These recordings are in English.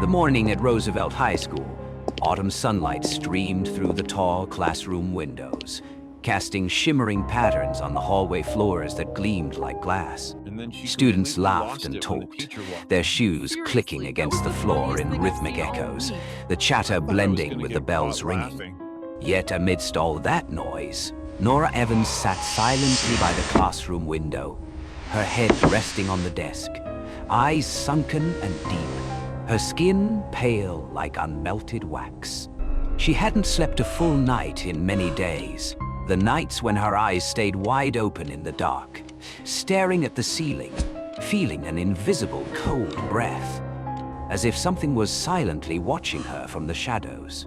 The morning at Roosevelt High School, autumn sunlight streamed through the tall classroom windows, casting shimmering patterns on the hallway floors that gleamed like glass. Students laughed and talked, their shoes clicking against the floor in rhythmic echoes, the chatter blending with the bells ringing. Yet amidst all that noise, Nora Evans sat silently by the classroom window, her head resting on the desk, eyes sunken and deep, her skin pale like unmelted wax. She hadn't slept a full night in many days, the nights when her eyes stayed wide open in the dark, staring at the ceiling, feeling an invisible cold breath, as if something was silently watching her from the shadows.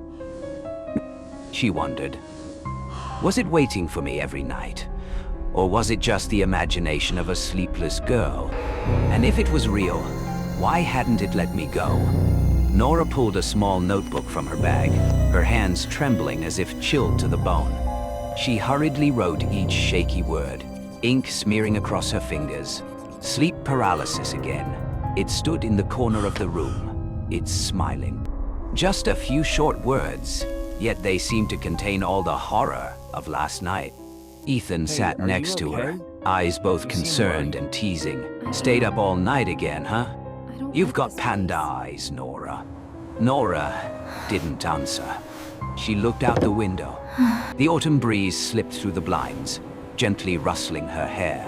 She wondered, was it waiting for me every night? Or was it just the imagination of a sleepless girl? And if it was real, why hadn't it let me go? Nora pulled a small notebook from her bag, her hands trembling as if chilled to the bone. She hurriedly wrote each shaky word, ink smearing across her fingers. Sleep paralysis again. It stood in the corner of the room. It's smiling. Just a few short words, yet they seemed to contain all the horror of last night. Ethan sat next to her, eyes both concerned and teasing. Stayed up all night again, huh? You've got panda eyes, Nora. Nora didn't answer. She looked out the window. The autumn breeze slipped through the blinds, gently rustling her hair,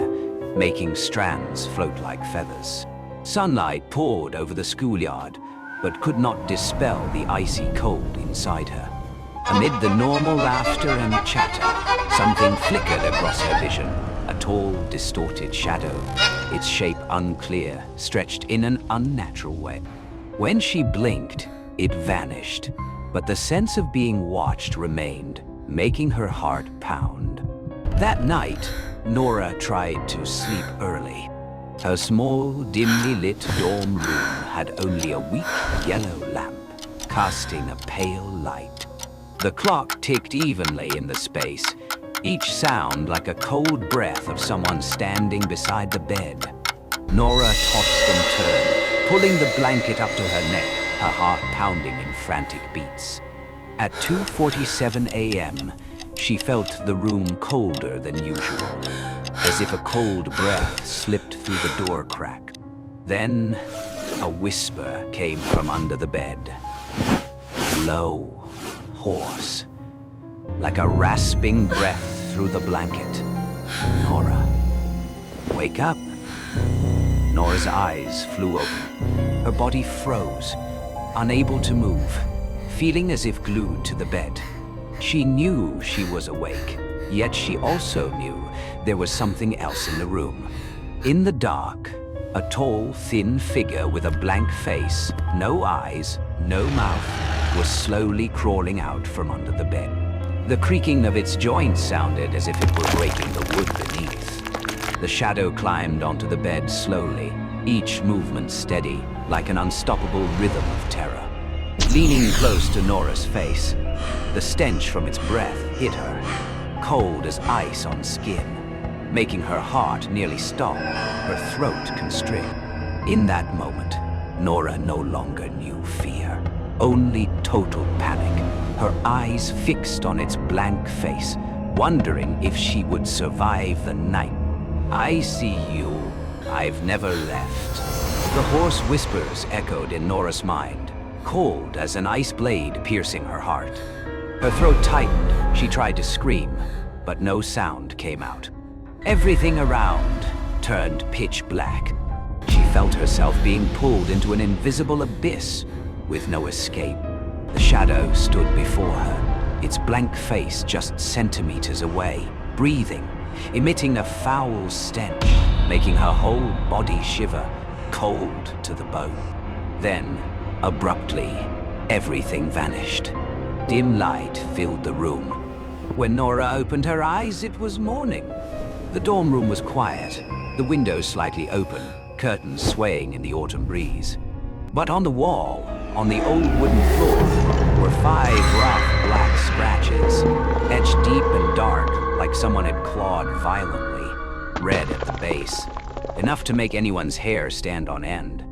making strands float like feathers. Sunlight poured over the schoolyard, but could not dispel the icy cold inside her. Amid the normal laughter and chatter, something flickered across her vision, a tall, distorted shadow, its shape unclear, stretched in an unnatural way. When she blinked, it vanished, but the sense of being watched remained, making her heart pound. That night, Nora tried to sleep early. Her small, dimly lit dorm room had only a weak yellow lamp, casting a pale light. The clock ticked evenly in the space, each sound like a cold breath of someone standing beside the bed. Nora tossed and turned, pulling the blanket up to her neck, her heart pounding in frantic beats. At 2:47 a.m., she felt the room colder than usual, as if a cold breath slipped through the door crack. Then, a whisper came from under the bed. Low, hoarse, like a rasping breath through the blanket. Nora, wake up. Nora's eyes flew open. Her body froze, unable to move, feeling as if glued to the bed. She knew she was awake, yet she also knew there was something else in the room. In the dark, a tall, thin figure with a blank face, no eyes, no mouth, was slowly crawling out from under the bed. The creaking of its joints sounded as if it were breaking the wood beneath. The shadow climbed onto the bed slowly, each movement steady, like an unstoppable rhythm of terror. Leaning close to Nora's face, the stench from its breath hit her, cold as ice on skin, making her heart nearly stop, her throat constrict. In that moment, Nora no longer knew fear, only total panic, her eyes fixed on its blank face, wondering if she would survive the night. I see you. I've never left. The hoarse whispers echoed in Nora's mind, cold as an ice blade piercing her heart. Her throat tightened. She tried to scream, but no sound came out. Everything around turned pitch black. She felt herself being pulled into an invisible abyss with no escape. The shadow stood before her, its blank face just centimeters away, breathing, emitting a foul stench, making her whole body shiver, cold to the bone. Then, abruptly, everything vanished. Dim light filled the room. When Nora opened her eyes, it was morning. The dorm room was quiet, the windows slightly open, curtains swaying in the autumn breeze. But on the wall, on the old wooden floor, were 5 rough black scratches, etched deep and dark like someone had clawed violently, red at the base, enough to make anyone's hair stand on end,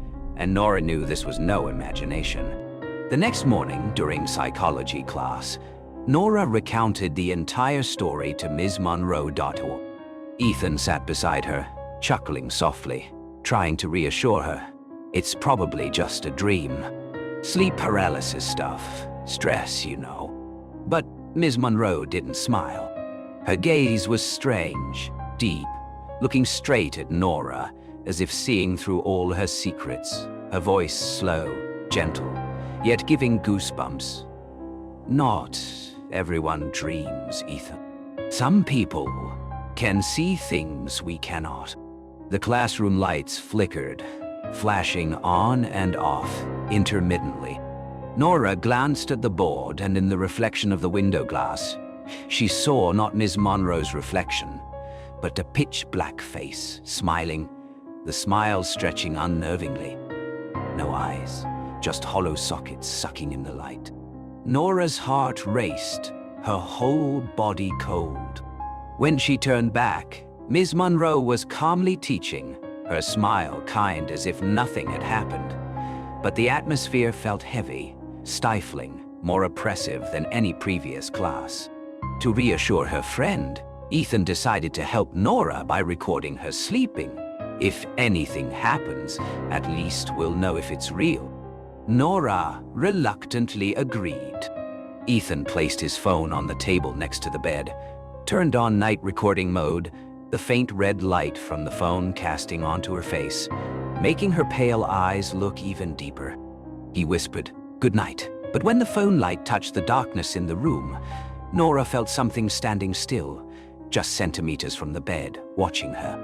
and Nora knew this was no imagination. The next morning, during psychology class, Nora recounted the entire story to Ms. Monroe. Ethan sat beside her, chuckling softly, trying to reassure her. It's probably just a dream. Sleep paralysis stuff. Stress, you know. But Ms. Monroe didn't smile. Her gaze was strange, deep, looking straight at Nora, as if seeing through all her secrets. Her voice slow, gentle, yet giving goosebumps. Not everyone dreams, Ethan. Some people can see things we cannot. The classroom lights flickered, flashing on and off intermittently. Nora glanced at the board, and in the reflection of the window glass, she saw not Ms. Monroe's reflection, but a pitch-black face, smiling, the smile stretching unnervingly. No eyes, just hollow sockets sucking in the light. Nora's heart raced, her whole body cold. When she turned back, Ms. Monroe was calmly teaching, her smile kind as if nothing had happened. But the atmosphere felt heavy, stifling, more oppressive than any previous class. To reassure her friend, Ethan decided to help Nora by recording her sleeping. If anything happens, at least we'll know if it's real. Nora reluctantly agreed. Ethan placed his phone on the table next to the bed, turned on night recording mode, the faint red light from the phone casting onto her face, making her pale eyes look even deeper. He whispered, "Good night." But when the phone light touched the darkness in the room, Nora felt something standing still, just centimeters from the bed, watching her.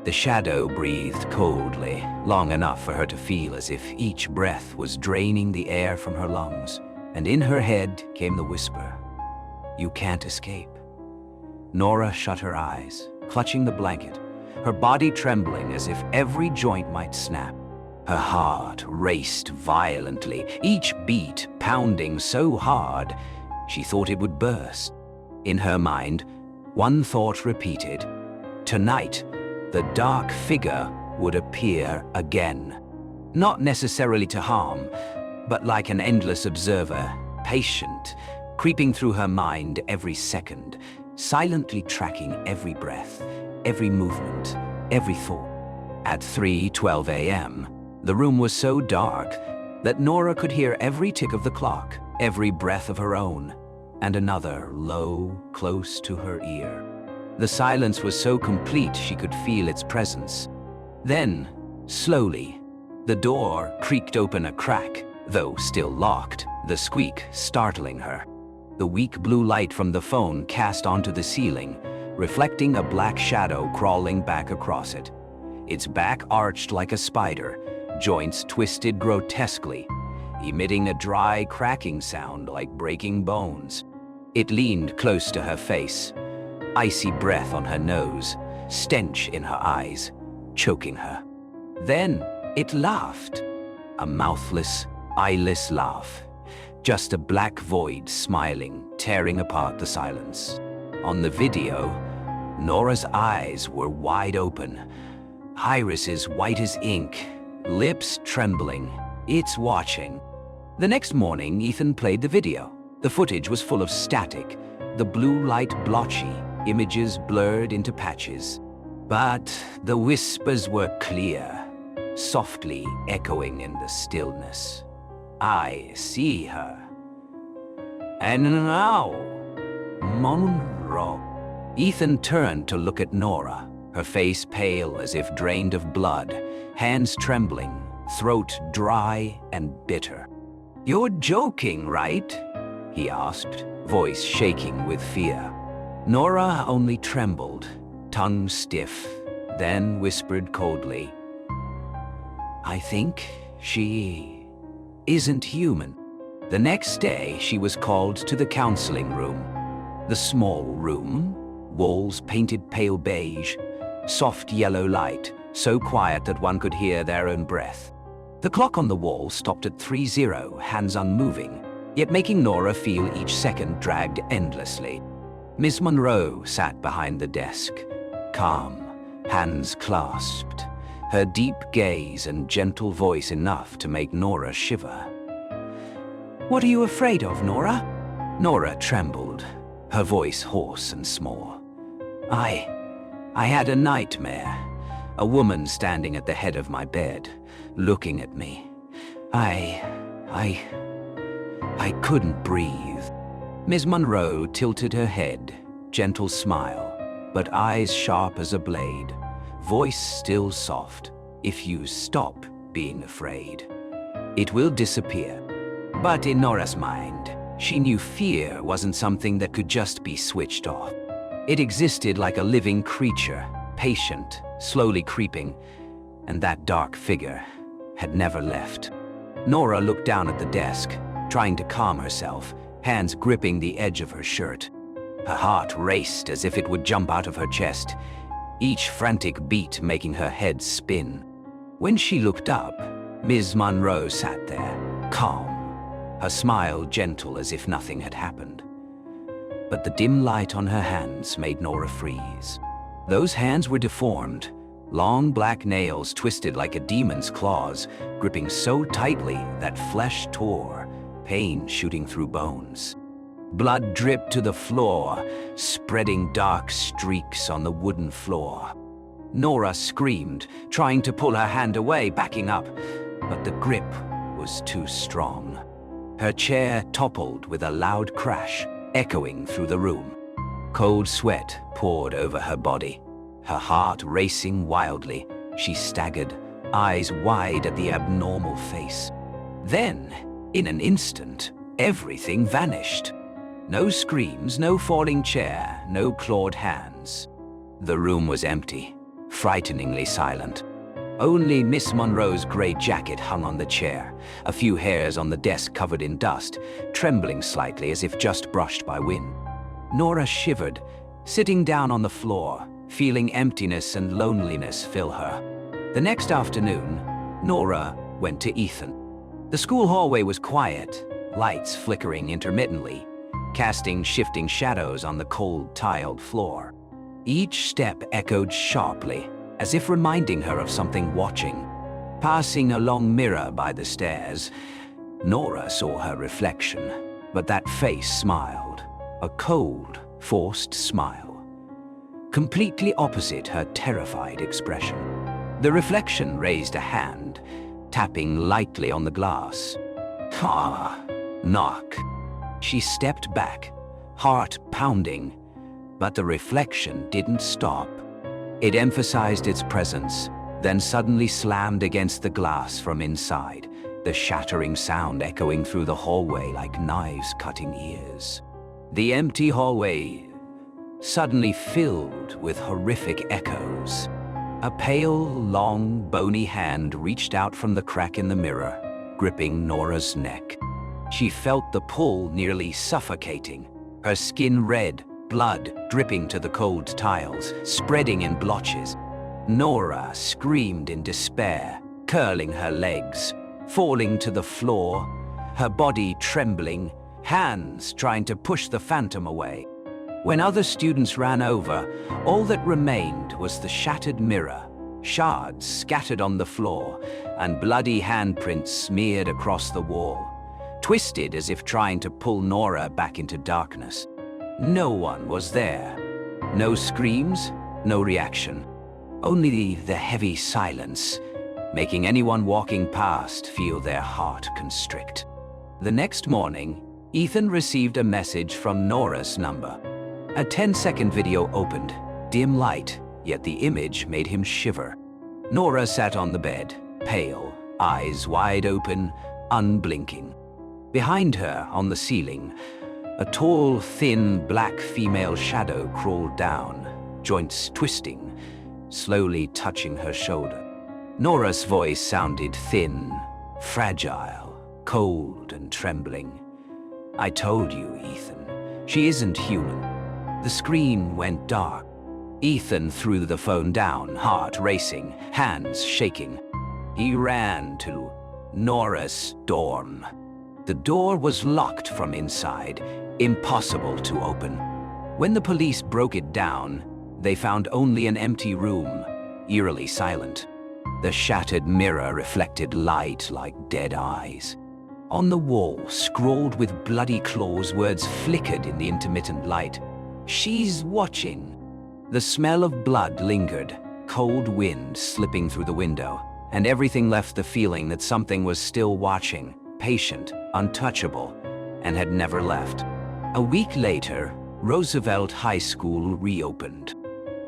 The shadow breathed coldly, long enough for her to feel as if each breath was draining the air from her lungs. And in her head came the whisper, "You can't escape." Nora shut her eyes, clutching the blanket, her body trembling as if every joint might snap. Her heart raced violently, each beat pounding so hard she thought it would burst. In her mind, one thought repeated. Tonight, the dark figure would appear again. Not necessarily to harm, but like an endless observer, patient, creeping through her mind every second, silently tracking every breath, every movement, every thought. At 3:12 a.m., the room was so dark that Nora could hear every tick of the clock, every breath of her own, and another low, close to her ear. The silence was so complete she could feel its presence. Then, slowly, the door creaked open a crack, though still locked, the squeak startling her. The weak blue light from the phone cast onto the ceiling, reflecting a black shadow crawling back across it. Its back arched like a spider, joints twisted grotesquely, emitting a dry cracking sound like breaking bones. It leaned close to her face, icy breath on her nose, stench in her eyes, choking her. Then it laughed, a mouthless, eyeless laugh, just a black void smiling, tearing apart the silence. On the video, Nora's eyes were wide open, irises white as ink, lips trembling. It's watching. The next morning, Ethan played the video. The footage was full of static, the blue light blotchy, images blurred into patches. But the whispers were clear, softly echoing in the stillness. I see her. And now, Monroe. Ethan turned to look at Nora, her face pale as if drained of blood, hands trembling, throat dry and bitter. "You're joking, right?" he asked, voice shaking with fear. Nora only trembled, tongue stiff, then whispered coldly, "I think she isn't human." The next day, she was called to the counseling room. The small room, walls painted pale beige, soft yellow light, so quiet that one could hear their own breath. The clock on the wall stopped at 3:0, hands unmoving, yet making Nora feel each second dragged endlessly. Miss Monroe sat behind the desk, calm, hands clasped, her deep gaze and gentle voice enough to make Nora shiver. "What are you afraid of, Nora?" Nora trembled, her voice hoarse and small. I had a nightmare. A woman standing at the head of my bed, looking at me. I couldn't breathe." Ms. Monroe tilted her head, gentle smile, but eyes sharp as a blade, voice still soft. "If you stop being afraid, it will disappear." But in Nora's mind, she knew fear wasn't something that could just be switched off. It existed like a living creature, patient, slowly creeping, and that dark figure had never left. Nora looked down at the desk, trying to calm herself, hands gripping the edge of her shirt. Her heart raced as if it would jump out of her chest, each frantic beat making her head spin. When she looked up, Ms. Monroe sat there, calm, her smile gentle as if nothing had happened. But the dim light on her hands made Nora freeze. Those hands were deformed, long black nails twisted like a demon's claws, gripping so tightly that flesh tore, pain shooting through bones. Blood dripped to the floor, spreading dark streaks on the wooden floor. Nora screamed, trying to pull her hand away, backing up, but the grip was too strong. Her chair toppled with a loud crash, echoing through the room. Cold sweat poured over her body. Her heart racing wildly, she staggered, eyes wide at the abnormal face. Then, in an instant, everything vanished. No screams, no falling chair, no clawed hands. The room was empty, frighteningly silent. Only Miss Monroe's gray jacket hung on the chair, a few hairs on the desk covered in dust, trembling slightly as if just brushed by wind. Nora shivered, sitting down on the floor, feeling emptiness and loneliness fill her. The next afternoon, Nora went to Ethan. The school hallway was quiet, lights flickering intermittently, casting shifting shadows on the cold, tiled floor. Each step echoed sharply, as if reminding her of something watching. Passing a long mirror by the stairs, Nora saw her reflection, but that face smiled, a cold, forced smile, completely opposite her terrified expression. The reflection raised a hand, tapping lightly on the glass. Knock. She stepped back, heart pounding, but the reflection didn't stop. It emphasized its presence, then suddenly slammed against the glass from inside, the shattering sound echoing through the hallway like knives cutting ears. The empty hallway suddenly filled with horrific echoes. A pale, long, bony hand reached out from the crack in the mirror, gripping Nora's neck. She felt the pull nearly suffocating, her skin red, blood dripping to the cold tiles, spreading in blotches. Nora screamed in despair, curling her legs, falling to the floor, her body trembling, hands trying to push the phantom away. When other students ran over, all that remained was the shattered mirror, shards scattered on the floor, and bloody handprints smeared across the wall, twisted as if trying to pull Nora back into darkness. No one was there. No screams, no reaction. Only the heavy silence, making anyone walking past feel their heart constrict. The next morning, Ethan received a message from Nora's number. A 10-second video opened, dim light, yet the image made him shiver. Nora sat on the bed, pale, eyes wide open, unblinking. Behind her, on the ceiling, a tall, thin, black female shadow crawled down, joints twisting, slowly touching her shoulder. Nora's voice sounded thin, fragile, cold and trembling. "I told you, Ethan, she isn't human." The screen went dark. Ethan threw the phone down, heart racing, hands shaking. He ran to Nora's dorm. The door was locked from inside, impossible to open. When the police broke it down, they found only an empty room, eerily silent. The shattered mirror reflected light like dead eyes. On the wall, scrawled with bloody claws, words flickered in the intermittent light. "She's watching." The smell of blood lingered, cold wind slipping through the window, and everything left the feeling that something was still watching, patient, untouchable, and had never left. A week later, Roosevelt High School reopened.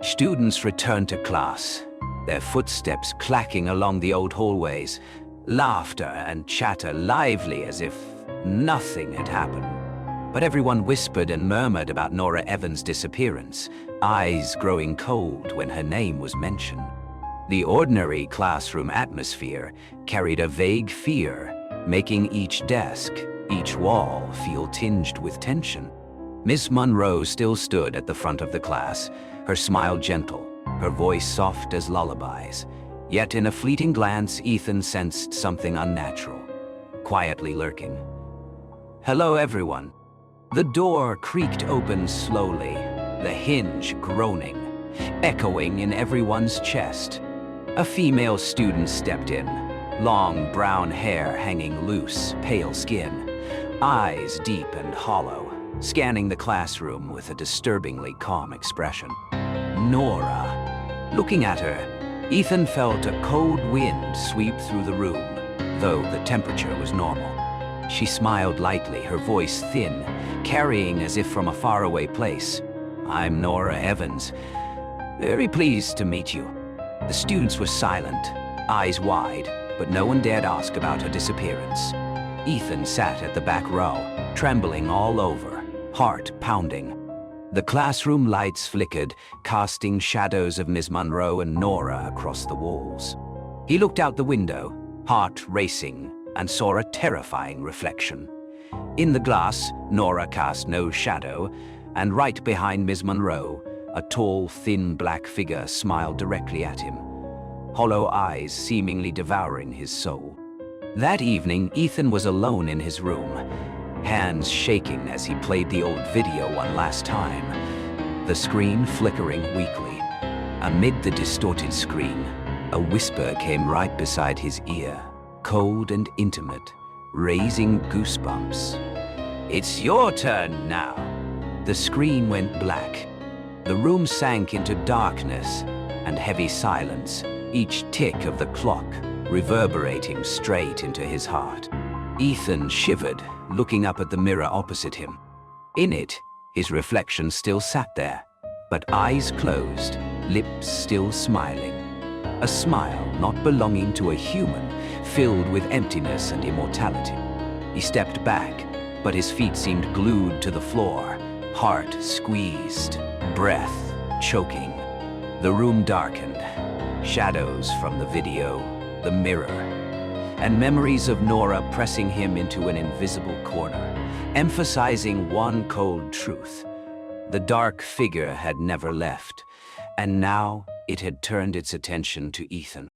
Students returned to class, their footsteps clacking along the old hallways, laughter and chatter lively as if nothing had happened. But everyone whispered and murmured about Nora Evans' disappearance, eyes growing cold when her name was mentioned. The ordinary classroom atmosphere carried a vague fear, making each desk, each wall feel tinged with tension. Miss Monroe still stood at the front of the class, her smile gentle, her voice soft as lullabies. Yet in a fleeting glance, Ethan sensed something unnatural, quietly lurking. "Hello, everyone." The door creaked open slowly, the hinge groaning, echoing in everyone's chest. A female student stepped in, long brown hair hanging loose, pale skin, eyes deep and hollow, scanning the classroom with a disturbingly calm expression. Nora. Looking at her, Ethan felt a cold wind sweep through the room, though the temperature was normal. She smiled lightly, her voice thin, carrying as if from a faraway place. "I'm Nora Evans. Very pleased to meet you." The students were silent, eyes wide, but no one dared ask about her disappearance. Ethan sat at the back row, trembling all over, heart pounding. The classroom lights flickered, casting shadows of Miss Monroe and Nora across the walls. He looked out the window, heart racing, and saw a terrifying reflection. In the glass, Nora cast no shadow, and right behind Miss Monroe, a tall, thin black figure smiled directly at him, hollow eyes seemingly devouring his soul. That evening, Ethan was alone in his room, hands shaking as he played the old video one last time, the screen flickering weakly. Amid the distorted screen, a whisper came right beside his ear, cold and intimate, raising goosebumps. "It's your turn now." The screen went black. The room sank into darkness and heavy silence, each tick of the clock reverberating straight into his heart. Ethan shivered, looking up at the mirror opposite him. In it, his reflection still sat there, but eyes closed, lips still smiling. A smile not belonging to a human, filled with emptiness and immortality. He stepped back, but his feet seemed glued to the floor, heart squeezed, breath choking. The room darkened, shadows from the video, the mirror, and memories of Nora pressing him into an invisible corner, emphasizing one cold truth. The dark figure had never left, and now it had turned its attention to Ethan.